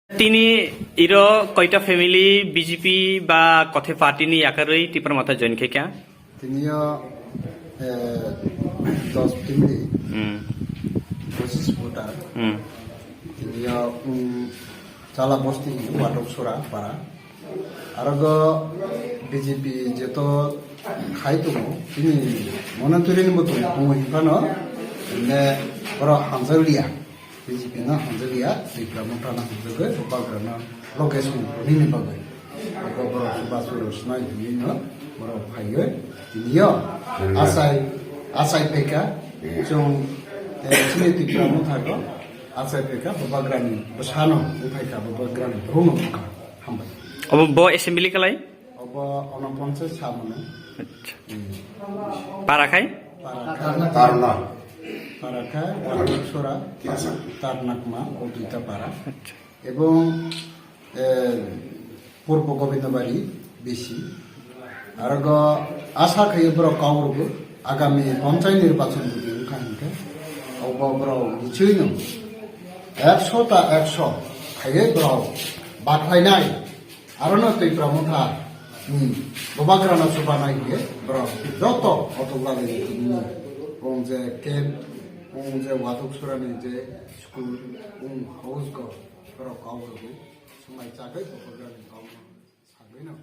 তিনি ইরো কয়টা family BJP বা কথে পার্টি নি আকারই টিপার মাথা জয়েন খেকা তিনিও 10 ফ্যামিলি 25 ভোটার তিনিও চালা বস্তি ওয়াটক সরা পারা আর বিজেপি যেত খাই দङ তিনি মনে তৈরিनि মতো হিফानो बर' हानजालिया बिजेपि ना हानजालिया दैफ्रा मथाना हानजागो बाग्राना लकेशन निनि बागै बर' सुबासुर सिनाय बिनो बर' फायो दिनियो आसाय फेका जों सिनि दैफ्रा मथागो आसाय फेका बाग्रानि बसानो उफायका बाग्रानि रुनो फका हामबाय अब ब एसेम्बली कालाय अब अनपन्स सामने अच्छा पाराखाय पारना পারাখা ওয়াটকসরা তারনাকমা ও দুইটা পাড়া এবং পূর্ব গোবিন্দবাড়ি বেশি আর আশা খাই বড় কাউরবো আগামী পঞ্চায়েত নির্বাচন যদি ওখানকে বড় কিছুই নয় 100টা 100 খাইয়ে বড় বাটলাইনাই আর না তুই প্রমথা বাবাগ্রানা সুবানাই গিয়ে বড় যত অতলালে যে কেম্প যে ওয়াটকসরানি যে স্কুল হাউস গো কাউরবো সময় চাকরি বাবাগ্রানি কাউর সাগৈ না